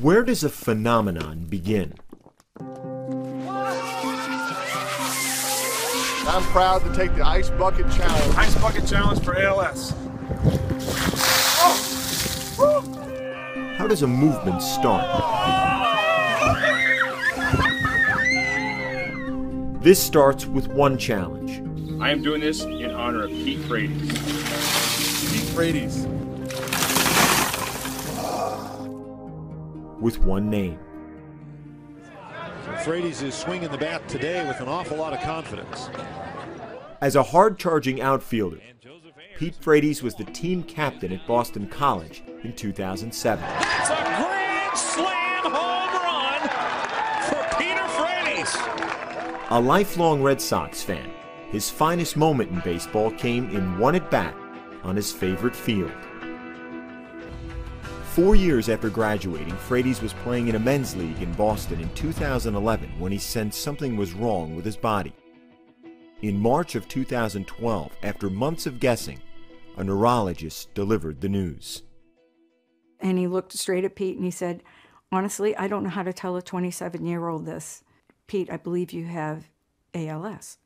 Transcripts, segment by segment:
Where does a phenomenon begin? I'm proud to take the Ice Bucket Challenge. Ice Bucket Challenge for ALS. How does a movement start? This starts with one challenge. I am doing this in honor of Pete Frates. Pete Frates. With one name. Frates is swinging the bat today with an awful lot of confidence. As a hard-charging outfielder, Pete Frates was the team captain at Boston College in 2007. That's a grand slam home run for Peter Frates. A lifelong Red Sox fan, his finest moment in baseball came in one at-bat on his favorite field. 4 years after graduating, Frates was playing in a men's league in Boston in 2011 when he sensed something was wrong with his body. In March of 2012, after months of guessing, a neurologist delivered the news. And he looked straight at Pete and he said, honestly, I don't know how to tell a 27-year-old this. Pete, I believe you have ALS.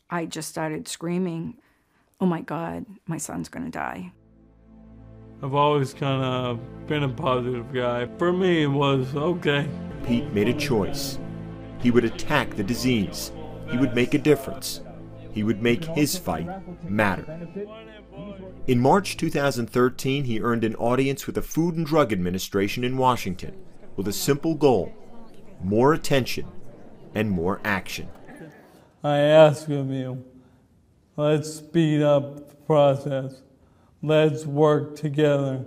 I just started screaming, oh my God, my son's gonna die. I've always kind of been a positive guy. For me, it was okay. Pete made a choice. He would attack the disease. He would make a difference. He would make his fight matter. In March 2013, he earned an audience with the Food and Drug Administration in Washington with a simple goal: more attention and more action. I ask of you, let's speed up the process. Let's work together,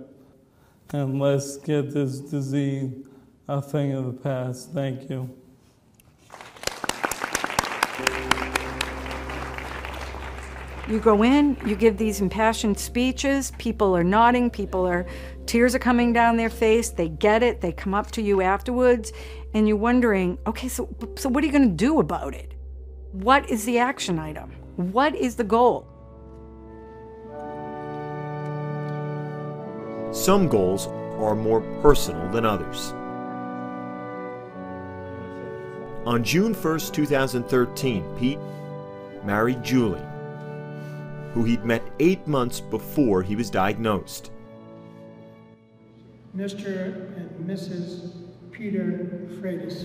and let's get this disease a thing of the past. Thank you. You go in, you give these impassioned speeches, people are nodding, tears are coming down their face, they get it, they come up to you afterwards, and you're wondering, okay, so what are you gonna do about it? What is the action item? What is the goal? Some goals are more personal than others. On June 1st, 2013, Pete married Julie, who he'd met 8 months before he was diagnosed. Mr. and Mrs. Peter Frates.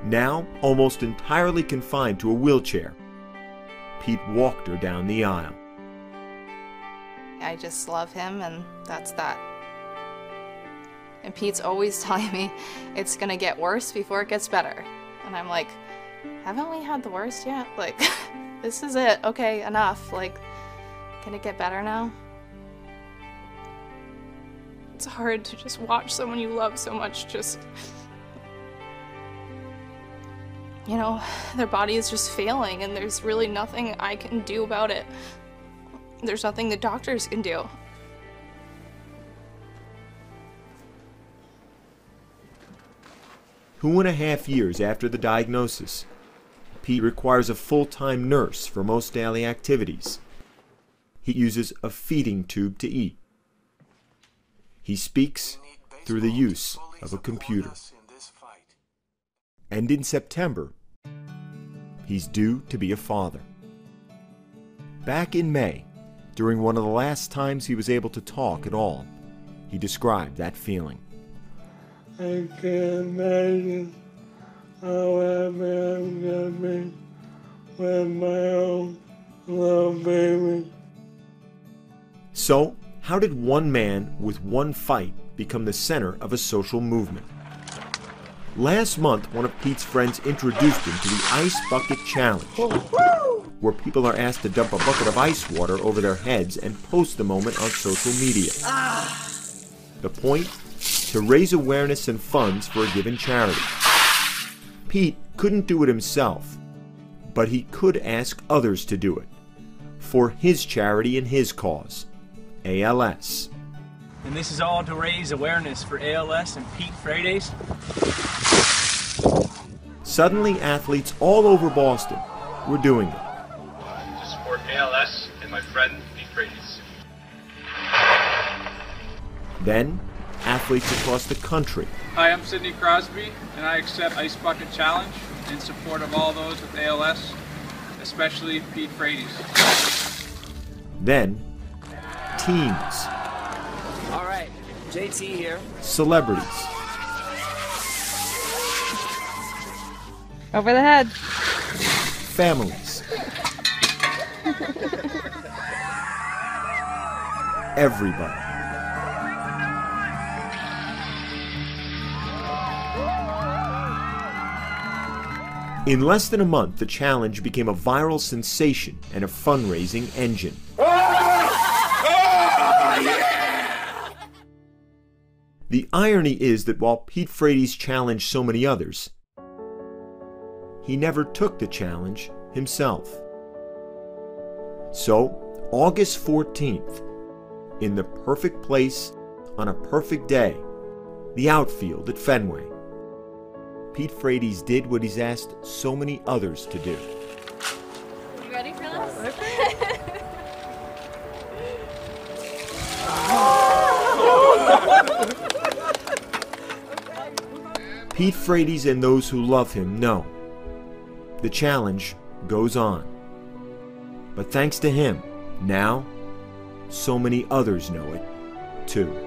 Now almost entirely confined to a wheelchair, Pete walked her down the aisle. I just love him, and that's that. And Pete's always telling me it's gonna get worse before it gets better. And I'm like, haven't we had the worst yet? Like, this is it, okay, enough. Like, can it get better now? It's hard to just watch someone you love so much just, you know, their body is just failing and there's really nothing I can do about it. There's nothing the doctors can do. 2.5 years after the diagnosis, Pete requires a full-time nurse for most daily activities. He uses a feeding tube to eat. He speaks through the use of a computer. And in September, he's due to be a father. Back in May, during one of the last times he was able to talk at all, he described that feeling. I can't imagine how happy I'm gonna be with my own little baby. So, how did one man with one fight become the center of a social movement? Last month, one of Pete's friends introduced him to the Ice Bucket Challenge, where people are asked to dump a bucket of ice water over their heads and post the moment on social media. The point? To raise awareness and funds for a given charity. Pete couldn't do it himself, but he could ask others to do it for his charity and his cause, ALS. And this is all to raise awareness for ALS and Pete Frates. Suddenly, athletes all over Boston were doing it. To support ALS and my friend Pete Frates. Then, athletes across the country. Hi, I'm Sidney Crosby, and I accept Ice Bucket Challenge in support of all those with ALS, especially Pete Frates. Then, teams. All right, JT here. Celebrities. Over the head. Families. Everybody. In less than a month, the challenge became a viral sensation and a fundraising engine. The irony is that while Pete Frates challenged so many others, he never took the challenge himself. So, August 14th, in the perfect place on a perfect day, the outfield at Fenway, Pete Frates did what he's asked so many others to do. You ready for this? Pete Frates and those who love him know the challenge goes on. But thanks to him, now so many others know it too.